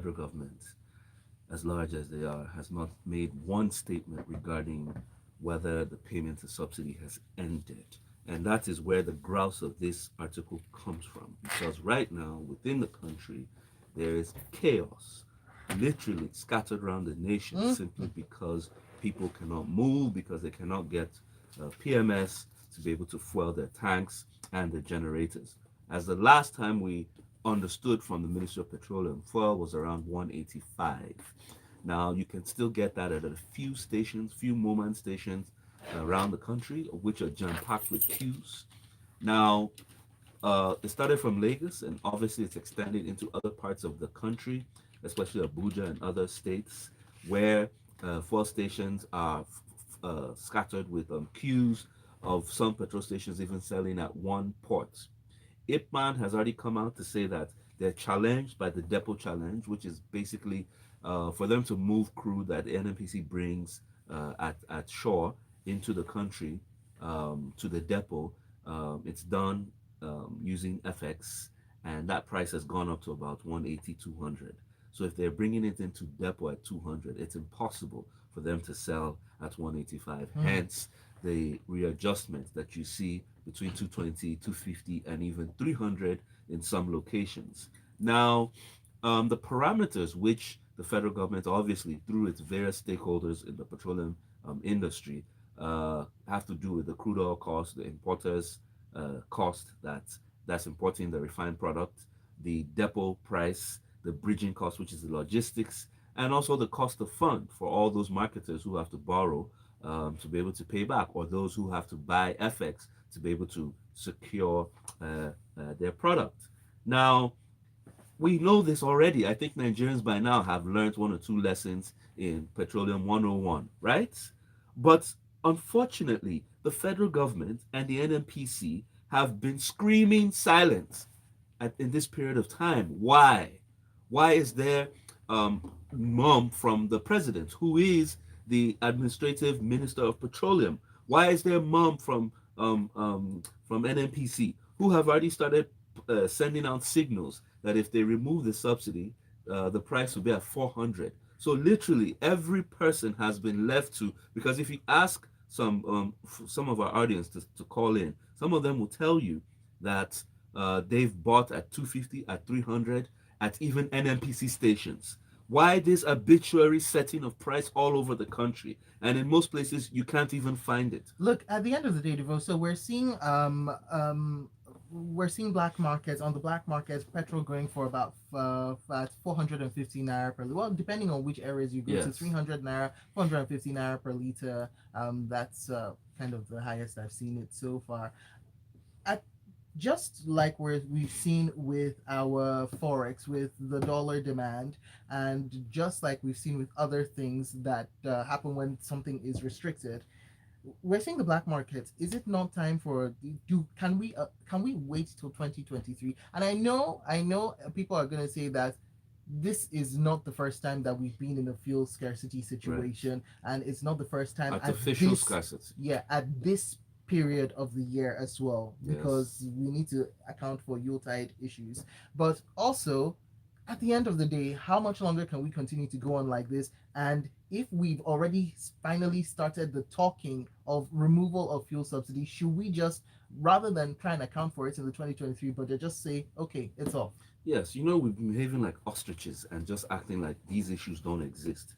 federal government, as large as they are, has not made one statement regarding whether the payment to subsidy has ended. And that is where the grouse of this article comes from. Because right now, within the country, there is chaos, literally scattered around the nation, simply because people cannot move, because they cannot get PMS to be able to fuel their tanks and their generators. As the last time we understood from the Ministry of Petroleum, fuel was around 185. Now you can still get that at a few stations, few moment stations around the country, which are jam packed with queues. Now it started from Lagos, and obviously it's extended into other parts of the country, especially Abuja and other states, where fuel stations are scattered with queues of some petrol stations even selling at one port. Ipman has already come out to say that they're challenged by the depot challenge, which is basically for them to move crude that NNPC brings at shore into the country to the depot. It's done using FX, and that price has gone up to about 180, 200. So if they're bringing it into depot at 200, it's impossible for them to sell at 185. Hence, the readjustment that you see between 220, 250, and even 300 in some locations. Now, the parameters which the federal government, obviously through its various stakeholders in the petroleum industry, have to do with the crude oil cost, the importers' cost that's importing the refined product, the depot price, the bridging cost, which is the logistics, and also the cost of fund for all those marketers who have to borrow to be able to pay back, or those who have to buy FX to be able to secure their product. Now, we know this already. I think Nigerians by now have learned one or two lessons in Petroleum 101, right? But unfortunately, the federal government and the NNPC have been screaming silent in this period of time. Why? Why is there mum from the president, who is the administrative minister of petroleum? Why is there mum from NNPC, who have already started sending out signals that if they remove the subsidy, the price will be at 400? So literally, every person has been left to, because if you ask some of our audience to call in, some of them will tell you that they've bought at 250, at 300, at even NNPC stations. Why this arbitrary setting of price all over the country, and in most places you can't even find it? Look, at the end of the day, Devo, so we're seeing black markets, on the black markets, petrol going for about at 450 naira per liter. Well, depending on which areas you go to, Yes. 300 naira, 450 naira per liter. That's kind of the highest I've seen it so far. At just like we've seen with our forex, with the dollar demand, and just like we've seen with other things that happen when something is restricted, we're seeing the black market. Is it not time for, do can we wait till 2023? And I know people are going to say that this is not the first time that we've been in a fuel scarcity Right. situation, and it's not the first time at Artificial this, scarcity. yeah, at this period of the year as well, Yes. because we need to account for Yuletide issues. But also, at the end of the day, how much longer can we continue to go on like this? And if we've already finally started the talking of removal of fuel subsidy, should we just, rather than try and account for it in the 2023 budget, just say, okay, it's off? Yes, we've been behaving like ostriches and just acting like these issues don't exist.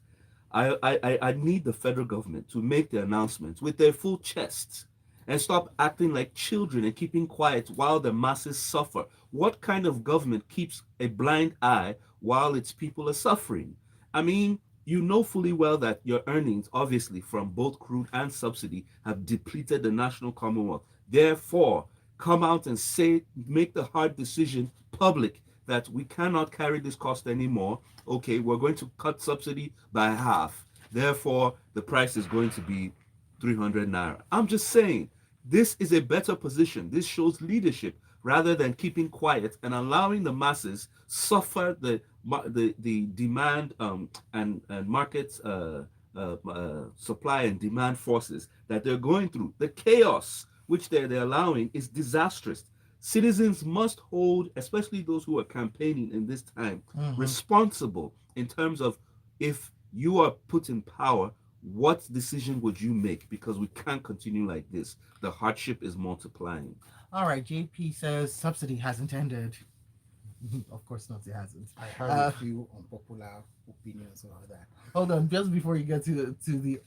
I need the federal government to make the announcements with their full chests and stop acting like children and keeping quiet while the masses suffer. What kind of government keeps a blind eye while its people are suffering? I mean, you know fully well that your earnings, obviously, from both crude and subsidy, have depleted the national commonwealth. Therefore, come out and say, make the hard decision public that we cannot carry this cost anymore. Okay, we're going to cut subsidy by half. Therefore, the price is going to be 300 naira. I'm just saying, this is a better position. This shows leadership rather than keeping quiet and allowing the masses suffer the demand and markets supply and demand forces that they're going through. The chaos which they're allowing is disastrous. Citizens must hold, especially those who are campaigning in this time, Mm-hmm. responsible in terms of, if you are put in power, what decision would you make? Because we can't continue like this. The hardship is multiplying. All right, JP says subsidy hasn't ended. Of course not, it hasn't. I have a Uh, few unpopular opinions about that. Hold on, just before you get to the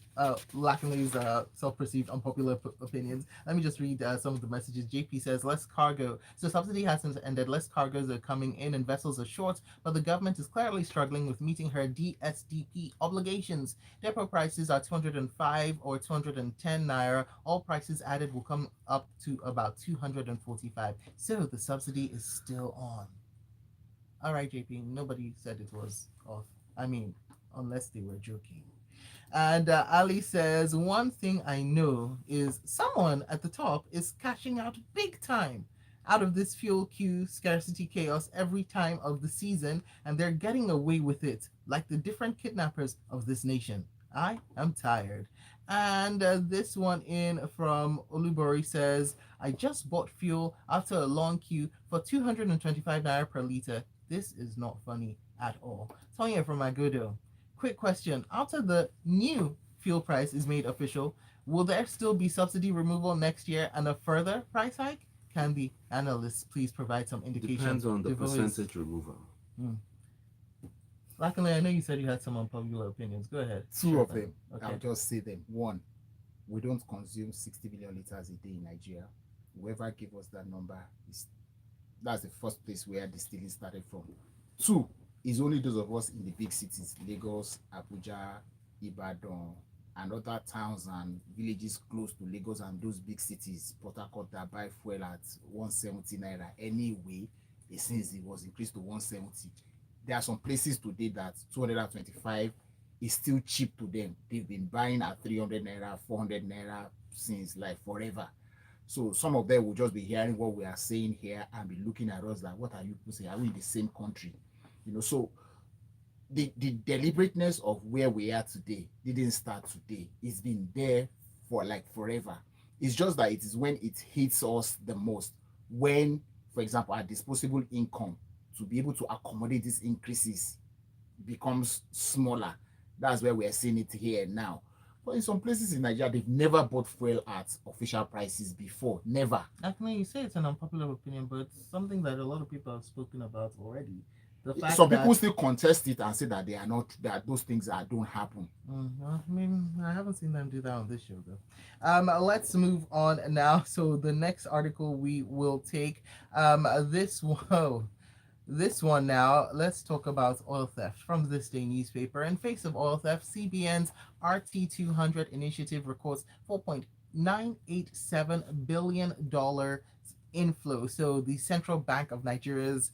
Lakanle's self-perceived unpopular opinions, let me just read some of the messages. JP says less cargo. So subsidy hasn't ended. Less cargoes are coming in, and vessels are short. But the government is clearly struggling with meeting her DSDP obligations. Depot prices are 205 or 210 naira. All prices added will come up to about 245. So the subsidy is still on. All right, JP. Nobody said it was off. I mean, unless they were joking. And Ali says, one thing I know is someone at the top is cashing out big time out of this fuel queue scarcity chaos every time of the season, and they're getting away with it like the different kidnappers of this nation. I am tired. And this one in from Olubori says, I just bought fuel after a long queue for 225 naira per liter. This is not funny at all. Tonya from Agodo. Quick question. After the new fuel price is made official, will there still be subsidy removal next year and a further price hike? Can the analysts please provide some indication? Depends on the Devoice. percentage removal. Luckily, I know you said you had some unpopular opinions. Go ahead. Two Share of them. Okay. I'll just say them. One, we don't consume 60 million liters a day in Nigeria. Whoever gave us that number is that's the first place where the stealing started from. Two, is only those of us in the big cities, Lagos, Abuja, Ibadan, and other towns and villages close to Lagos and those big cities, Port Harcourt, that buy fuel at 170 naira anyway, since it was increased to 170. There are some places today that 225 is still cheap to them. They've been buying at 300 naira, 400 naira since like forever. So some of them will just be hearing what we are saying here and be looking at us like, what are you people saying? Are we in the same country? So the deliberateness of where we are today didn't start today. It's been there for like forever. It's just that it is when it hits us the most, when, for example, our disposable income to be able to accommodate these increases becomes smaller. That's where we are seeing it here now. But in some places in Nigeria, they've never bought fuel at official prices before. Never. Actually, you say it's an unpopular opinion, but it's something that a lot of people have spoken about already. The fact Some that people still contest it and say that they are not, that those things don't happen. I mean, I haven't seen them do that on this show though. Let's move on now. So the next article we will take, this one now. Let's talk about oil theft from this day newspaper. In face of oil theft, CBN's RT200 initiative records $4.987 billion inflow. So the Central Bank of Nigeria's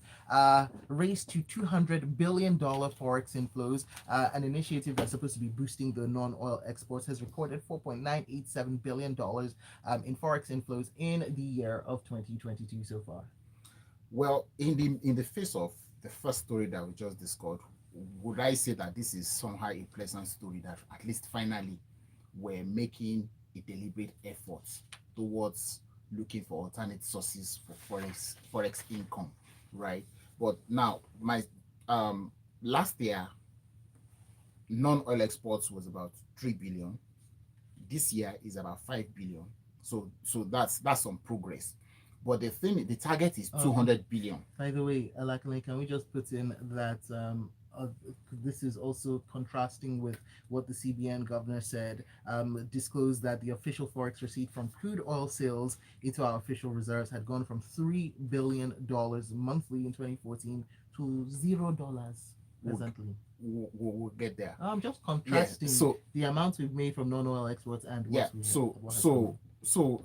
race to $200 billion forex inflows, an initiative that's supposed to be boosting the non-oil exports, has recorded $4.987 billion in forex inflows in the year of 2022 so far. Well, in the face of the first story that we just discussed, would I say that this is somehow a pleasant story, that at least finally we're making a deliberate effort towards looking for alternate sources for forex income, right? But now, my last year non-oil exports was about 3 billion. This year is about 5 billion. So that's some progress. But the target is 200 billion. By the way, Alakale, can we just put in that this is also contrasting with what the CBN governor said, disclosed that the official forex receipt from crude oil sales into our official reserves had gone from $3 billion monthly in 2014 to $0 presently. We'll get there. I'm just contrasting the amount we've made from non-oil exports and so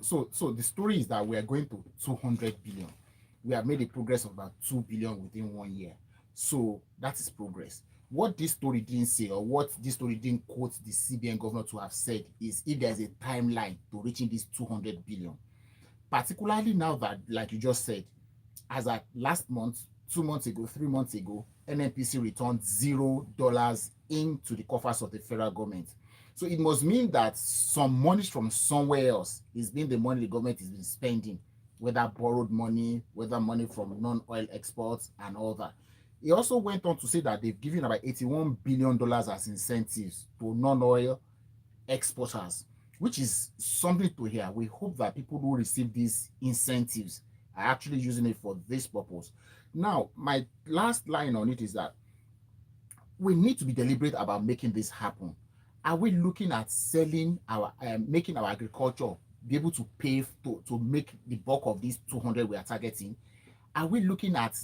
the story is that we are going to 200 billion. We have made a progress of about 2 billion within 1 year. So that is progress. What this story didn't say, or what this story didn't quote the CBN governor to have said, is if there's a timeline to reaching this 200 billion. Particularly now that, like you just said, as at last month, 2 months ago, 3 months ago, NNPC returned $0 into the coffers of the federal government. So it must mean that some money from somewhere else is being the money the government has been spending whether borrowed money, whether money from non-oil exports and all that. He also went on to say that they've given about $81 billion as incentives to non-oil exporters, which is something to hear. We hope that people who receive these incentives are actually using it for this purpose. Now, my last line on it is that we need to be deliberate about making this happen. Are we looking at selling our, making our agriculture be able to pay to make the bulk of these 200 we are targeting? Are we looking at,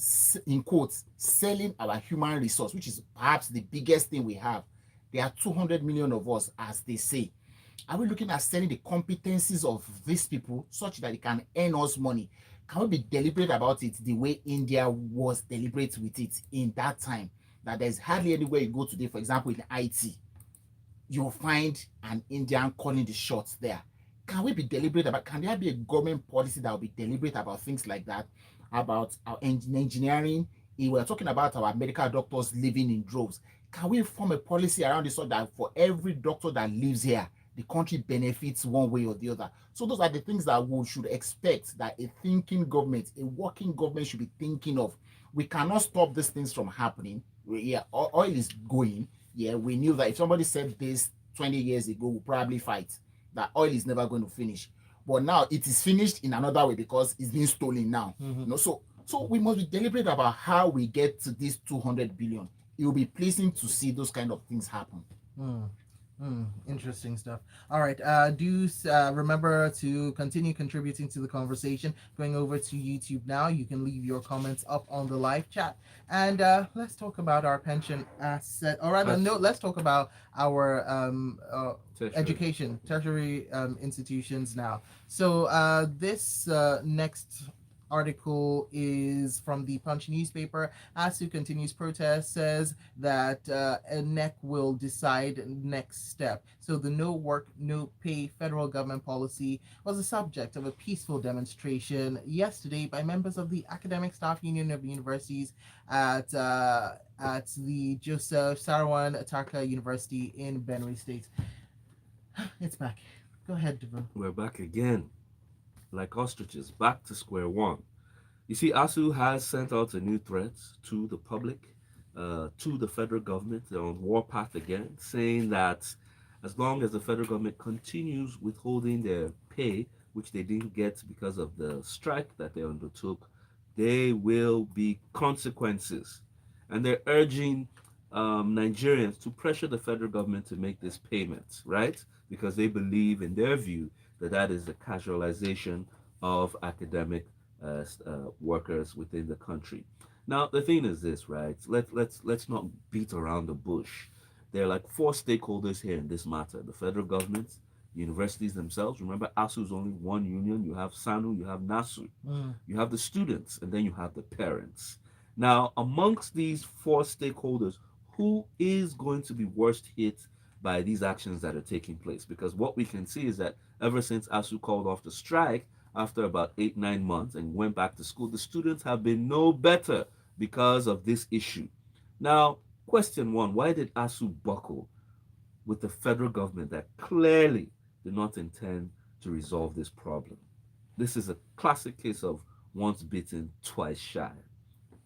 in quotes, selling our human resource, which is perhaps the biggest thing we have? There are 200 million of us, as they say. Are we looking at selling the competencies of these people such that it can earn us money? Can we be deliberate about it the way India was deliberate with it in that time? That there's hardly anywhere you go today, for example, in IT, you'll find an Indian calling the shots there. Can we be deliberate about, can there be a government policy that will be deliberate about things like that? About our engineering, we're talking about our medical doctors living in droves. Can we form a policy around this so that for every doctor that lives here, the country benefits one way or the other? So those are the things that we should expect that a thinking government, a working government should be thinking of. We cannot stop these things from happening. Yeah, oil is going. Yeah, we knew that if somebody said this 20 years ago, we'll probably fight that oil is never going to finish. But now it is finished in another way because it's being stolen now. So we must be deliberate about how we get to this 200 billion. It will be pleasing to see those kind of things happen. Interesting stuff. All right. Do remember to continue contributing to the conversation. Going over to YouTube now, you can leave your comments up on the live chat, and let's talk about our pension asset. Or rather, no, let's talk about our education, tertiary institutions now. So this next article is from the Punch newspaper. ASU continues protest, says that NEC will decide next step. So the no work, no pay federal government policy was the subject of a peaceful demonstration yesterday by members of the Academic Staff Union of Universities at the Joseph Sarwan Ataka University in Benue State. It's back. Go ahead, Devon. We're back again, like ostriches, back to square one. You see, ASU has sent out a new threat to the public, to the federal government. They're on warpath again, saying that as long as the federal government continues withholding their pay, which they didn't get because of the strike that they undertook, there will be consequences. And they're urging Nigerians to pressure the federal government to make this payment, right? Because they believe, in their view, that that is the casualization of academic workers within the country. Now, the thing is this, right? Let's not beat around the bush. There are like four stakeholders here in this matter: the federal government, universities themselves. Remember, ASU is only one union. You have SANU, you have NASU, you have the students, and then you have the parents. Now, amongst these four stakeholders, who is going to be worst hit by these actions that are taking place? Because what we can see is that ever since ASU called off the strike after about 8-9 months and went back to school, the students have been no better because of this issue. Now, question one: why did ASU buckle with the federal government that clearly did not intend to resolve this problem? This is a classic case of once bitten, twice shy,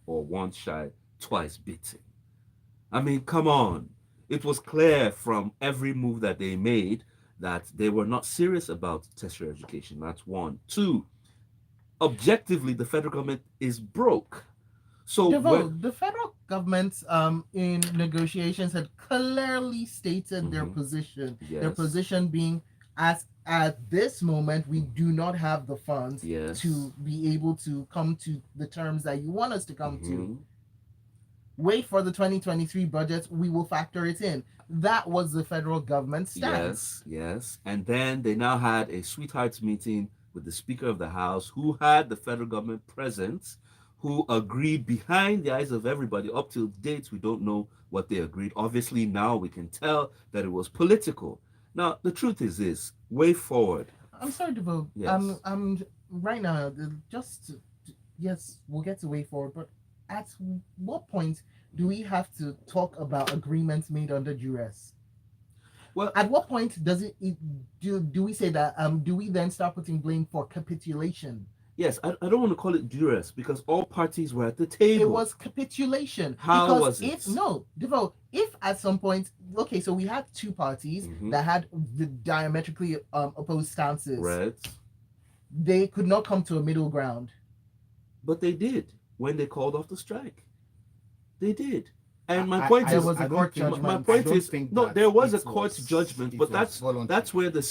or once shy, twice bitten. I mean, come on. It was clear from every move that they made that they were not serious about tertiary education. That's one. Two, objectively, the federal government is broke. So The federal government in negotiations had clearly stated their position. Yes. Their position being, as at this moment, we do not have the funds to be able to come to the terms that you want us to come to. Wait for the 2023 budget, we will factor it in. That was the federal government stance. Yes. And then they now had a sweethearts meeting with the Speaker of the House, who had the federal government present, who agreed behind the eyes of everybody. Up till date, we don't know what they agreed. Obviously, now we can tell that it was political. Now, the truth is this: way forward. I'm sorry to vote. Yes. I'm right now. Yes, we'll get to way forward, but at what point do we have to talk about agreements made under duress? Well, at what point does do we say that do we then start putting blame for capitulation Yes, I don't want to call it duress because all parties were at the table. It was capitulation. How Because was it? if no, Devo, if at some point, okay, so we had two parties Mhm. that had the diametrically opposed stances. Right. They could not come to a middle ground. But they did when they called off the strike. They did. And my I- point I There is, don't- was a I don't court think- judgment. my I point don't is, think no, that there was a it court was- judgment, it but was voluntary. that's where the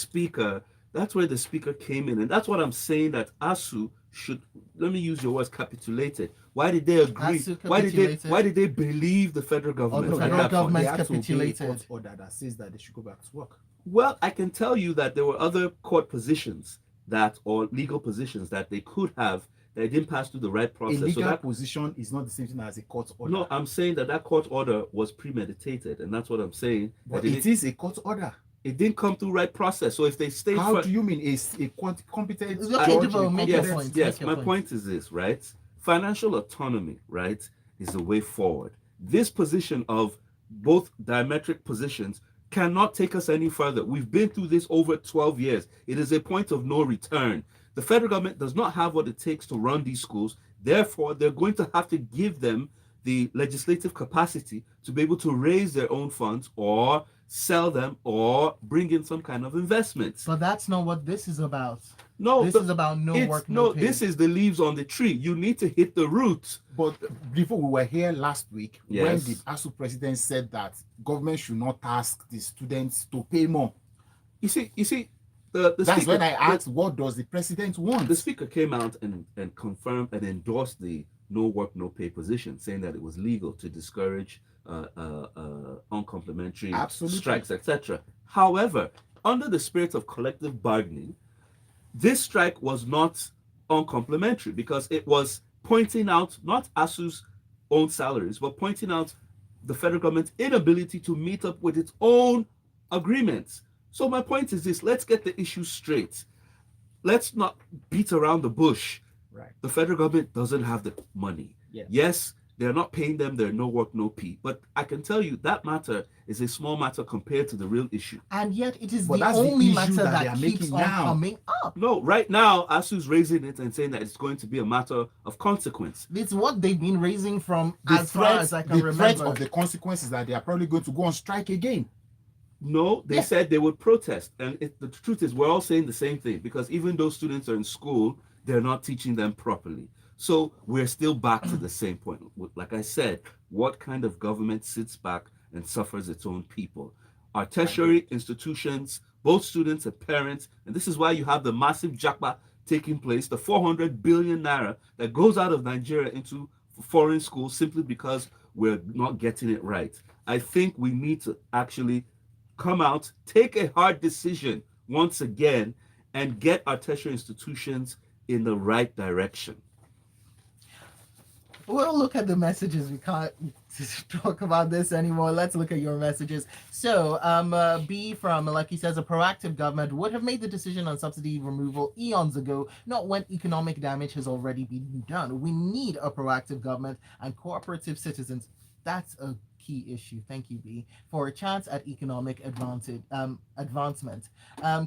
speaker came in, and that's what I'm saying that ASU should, let me use your words, capitulated. Why did they agree? ASU Why capitulated. did they believe the federal government? the at federal that point? government they had to obey a capitulated. court order that says that they should go back to work. Well, I can tell you that there were other court positions that, or legal positions that they could have, that didn't pass through the right A process. legal So that, position is not the same thing as a court order. no, I'm saying that that court order was premeditated, and that's what I'm saying. but that it is a court order. it didn't come through right process. So if they stay How do you mean a competent Okay, judge? Devo, a make your yes, competent- point. yes. Make your My point. point is this, right? Financial autonomy, right, is the way forward. This position of both diametric positions cannot take us any further. We've been through this over 12 years. It is a point of no return. The federal government does not have what it takes to run these schools. Therefore, they're going to have to give them the legislative capacity to be able to raise their own funds or sell them or bring in some kind of investments. But that's not what this is about. No, This is about no work, no pay. This is the leaves on the tree. You need to hit the roots. But before we were here last week, when Yes. the ASU president said that government should not ask the students to pay more, You see, the that's speaker, when I asked, what does the president want? the speaker came out and confirmed and endorsed the no work, no pay position, saying that it was legal to discourage uncomplimentary Absolutely. strikes, etc. However, under the spirit of collective bargaining, this strike was not uncomplimentary because it was pointing out not ASU's own salaries, but pointing out the federal government's inability to meet up with its own agreements. So my point is this: let's get the issue straight. Let's not beat around the bush. Right. The federal government doesn't have the money. Yeah. Yes, they're not paying them their no work, no pay. But I can tell you that matter is a small matter compared to the real issue. And yet it is But the that's the only issue matter that they that are keeps making on now. coming up. No, right now, ASU's raising it and saying that it's going to be a matter of consequence. It's what they've been raising from The as far as I can the threat remember. of the consequences that they are probably going to go on strike again. No, they Yeah. said they would protest. And the truth is, we're all saying the same thing because even though students are in school, they're not teaching them properly. So we're still back to the same point. Like I said, what kind of government sits back and suffers its own people? Our tertiary institutions, both students and parents, and this is why you have the massive jackpot taking place, the 400 billion naira that goes out of Nigeria into foreign schools simply because we're not getting it right. I think we need to actually come out, take a hard decision once again, and get our tertiary institutions in the right direction. We'll look at the messages. We can't talk about this anymore. Let's look at your messages. So, B from Maleki says a proactive government would have made the decision on subsidy removal eons ago, not when economic damage has already been done. We need a proactive government and cooperative citizens. That's a key issue. Thank you, B, for a chance at economic advancement.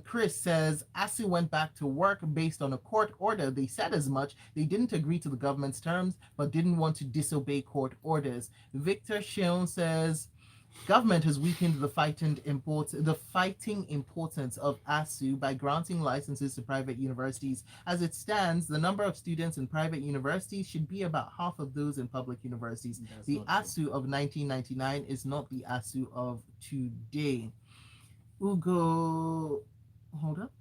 Chris says ASU went back to work based on a court order. They said as much. They didn't agree to the government's terms, but didn't want to disobey court orders. Victor Shion says government has weakened the fighting importance of ASU by granting licenses to private universities. As it stands, the number of students in private universities should be about half of those in public universities. That's The not ASU of 1999 is not the ASU of today. Ugo, hold up.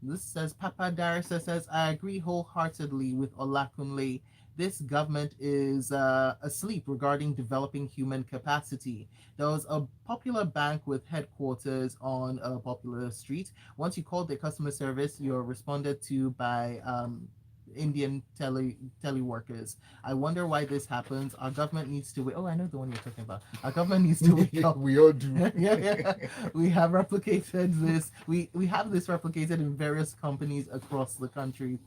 This says Papa Darissa says, I agree wholeheartedly with Olakunle. This government is asleep regarding developing human capacity. There was a popular bank with headquarters on a popular street. Once you called their customer service, you're responded to by Indian teleworkers. I wonder why this happens. Our government needs to wait. Oh, I know the one you're talking about. Our government needs to wake up. We all do. Yeah. We have replicated this. We have this replicated in various companies across the country.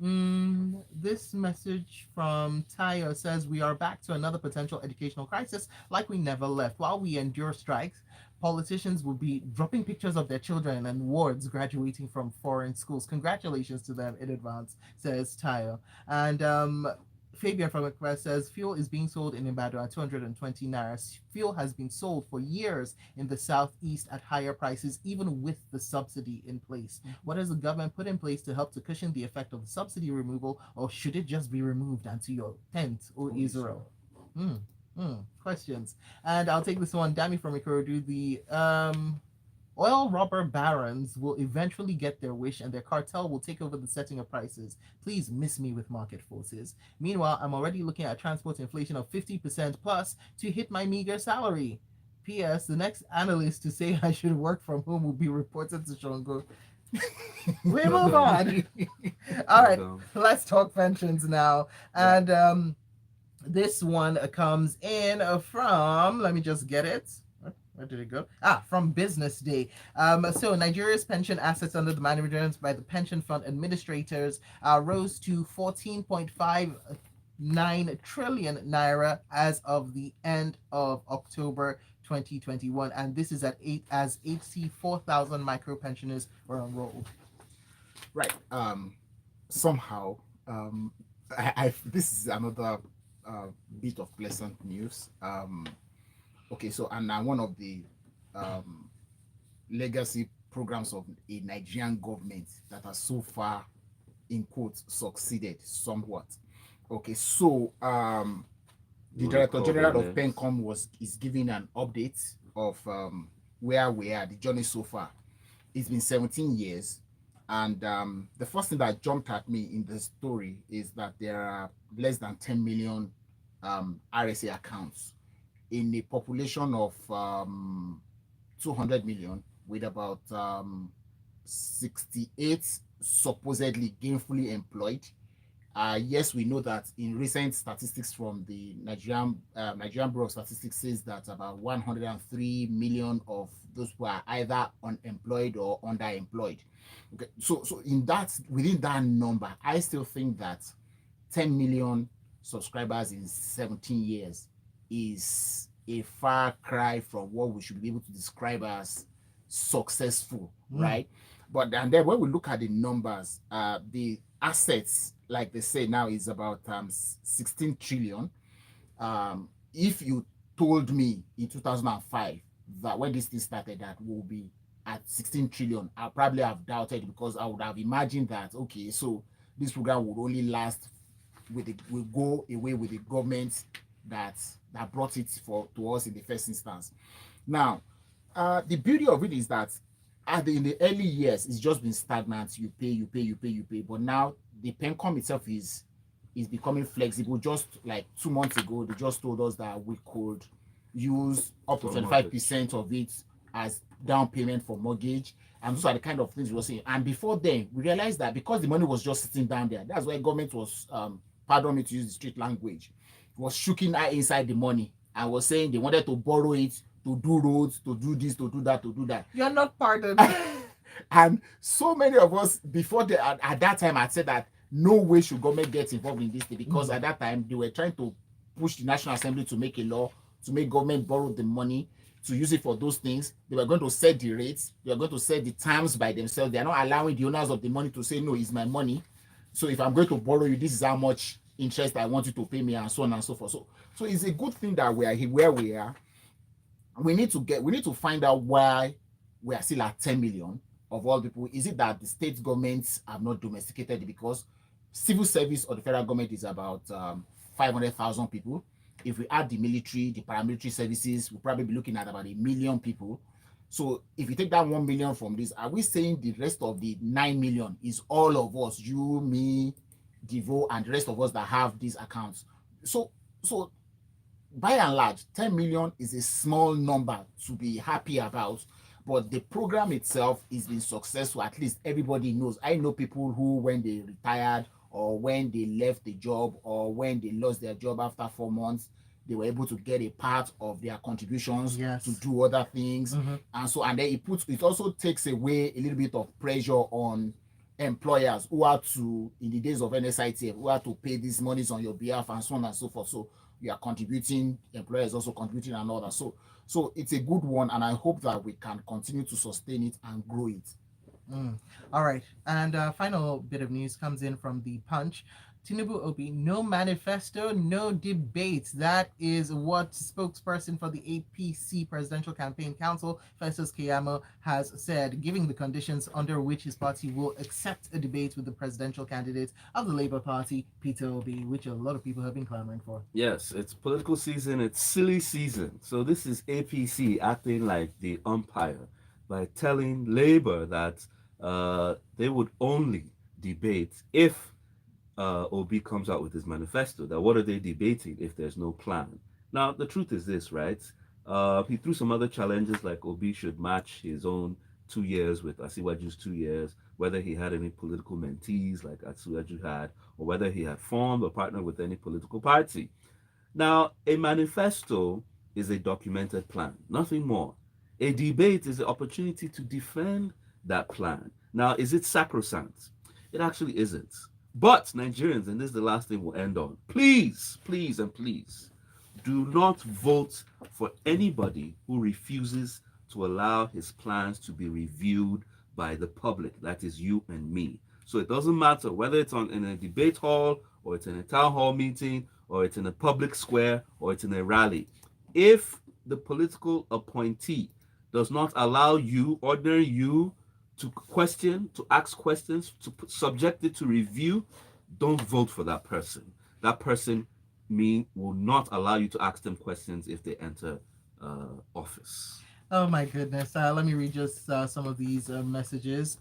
This message from Tayo says we are back to another potential educational crisis like we never left. While we endure strikes, politicians will be dropping pictures of their children and wards graduating from foreign schools. Congratulations to them in advance, says Tayo. And Fabian from Express says fuel is being sold in Ibadan at 220 naira. Fuel has been sold for years in the southeast at higher prices, even with the subsidy in place. What has the government put in place to help to cushion the effect of the subsidy removal, or should it just be removed unto your tent or Israel? Questions. And I'll take this one. Dami from Ikorodu. The oil robber barons will eventually get their wish and their cartel will take over the setting of prices. Please miss me with market forces. Meanwhile, I'm already looking at transport inflation of 50% plus to hit my meager salary. P.S. The next analyst to say I should work from home will be reported to Shongo. We move on. All right, let's talk pensions now. And this one comes in from, let me just get it. Where did it go? From Business Day. So Nigeria's pension assets under the management by the pension fund administrators rose to 14.59 trillion naira as of the end of October 2021, and this is at 84,000 micro pensioners were enrolled. Right. Somehow, this is another bit of pleasant news. Okay, so and one of the legacy programs of a Nigerian government that has so far, in quotes, succeeded somewhat. Okay, so the Director General of PENCOM is giving an update of where we are, the journey so far. It's been 17 years, and the first thing that jumped at me in the story is that there are less than 10 million RSA accounts in a population of 200 million, with about 68 supposedly gainfully employed. Yes, we know that in recent statistics from the Nigerian Bureau of Statistics says that about 103 million of those who are either unemployed or underemployed. Okay, so in that, within that number, I still think that 10 million subscribers in 17 years is a far cry from what we should be able to describe as successful, right? But and then when we look at the numbers, the assets, like they say now, is about 16 trillion. If you told me in 2005 that when this thing started that we'll be at 16 trillion, I probably have doubted, because I would have imagined that, okay, so this program would only last will go away with the government that brought it to us in the first instance. Now, the beauty of it is that in the early years, it's just been stagnant. You pay. But now the PENCOM itself is becoming flexible. Just like 2 months ago, they just told us that we could use up to 25% of it as down payment for mortgage. And those are the kind of things we were saying. And before then, we realized that because the money was just sitting down there, that's why government was, pardon me to use the street language, was shooking inside the money and was saying they wanted to borrow it to do roads, to do this, to do that, to do that. You're not pardoned. And so many of us before at that time had said that no way should government get involved in this thing, because at that time they were trying to push the National Assembly to make a law to make government borrow the money to use it for those things. They were going to set the rates. They were going to set the terms by themselves. They are not allowing the owners of the money to say, no, it's my money. So if I'm going to borrow you, this is how much interest I want you to pay me, and so on and so forth. So it's a good thing that we are here where we are. We need to find out why we are still at 10 million of all people. Is it that the state governments have not domesticated it? Because civil service of the federal government is about 500,000 people. If we add the military, the paramilitary services, we'll probably be looking at about 1 million people. So if you take that 1 million from this, are we saying the rest of the 9 million is all of us, you, me, Devo, and the rest of us that have these accounts? So by and large, 10 million is a small number to be happy about, but the program itself is being successful. At least everybody knows. I know people who, when they retired or when they left the job or when they lost their job after 4 months, they were able to get a part of their contributions to do other things. And then it also takes away a little bit of pressure on employers who are to, in the days of NSITF, who are to pay these monies on your behalf and so on and so forth. So you are contributing, employers also contributing and all that. So it's a good one, and I hope that we can continue to sustain it and grow it. All right. And final bit of news comes in from the Punch. Tinubu Obi, no manifesto, no debate. That is what spokesperson for the APC Presidential Campaign Council, Festus Keyamo, has said, giving the conditions under which his party will accept a debate with the presidential candidate of the Labour Party, Peter Obi, which a lot of people have been clamoring for. Yes, it's political season, it's silly season. So this is APC acting like the umpire by telling Labour that they would only debate if Obi comes out with his manifesto. That what are they debating if there's no plan? Now, the truth is this, right? He threw some other challenges like Obi should match his own 2 years with Asiwaju's 2 years, whether he had any political mentees like Asiwaju had, or whether he had formed or partnered with any political party. Now, a manifesto is a documented plan, nothing more. A debate is the opportunity to defend that plan. Now, is it sacrosanct? It actually isn't. But Nigerians, and this is the last thing we'll end on, please, please, and please, do not vote for anybody who refuses to allow his plans to be reviewed by the public. That is you and me. So it doesn't matter whether it's in a debate hall, or it's in a town hall meeting, or it's in a public square, or it's in a rally. If the political appointee does not allow you, ordinary you, to ask questions, to subject it to review, don't vote for that person. That person will not allow you to ask them questions if they enter office. Oh my goodness. Let me read just some of these messages.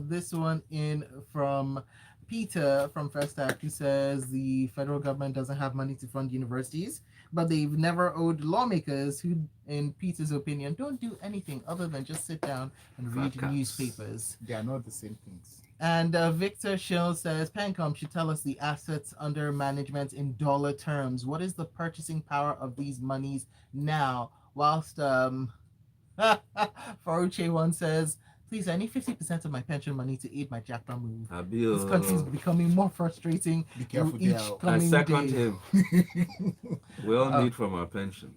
This one in from Peter from First Act, who says the federal government doesn't have money to fund universities, but they've never owed lawmakers who, in Peter's opinion, don't do anything other than just sit down and read newspapers. They are not the same things. And Victor Schill says Pancom should tell us the assets under management in dollar terms. What is the purchasing power of these monies now? Whilst Faruche one says, please, I need 50% of my pension money to aid my Jackpot move. This country is becoming more frustrating. Be careful, each coming I second day. him. We all need from our pension.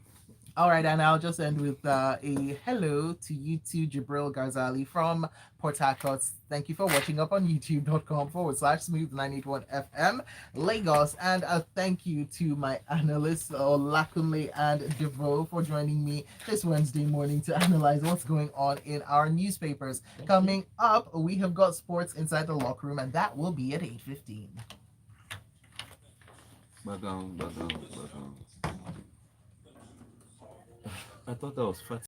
All right, and I'll just end with a hello to you too, Jibril Garzali from Port Harcourt. Thank you for watching up on youtube.com/smooth981FM Lagos. And a thank you to my analysts, Olakunle and Devo, for joining me this Wednesday morning to analyze what's going on in our newspapers. Coming up, we have got sports inside the locker room, and that will be at 8:15. I thought that was fat.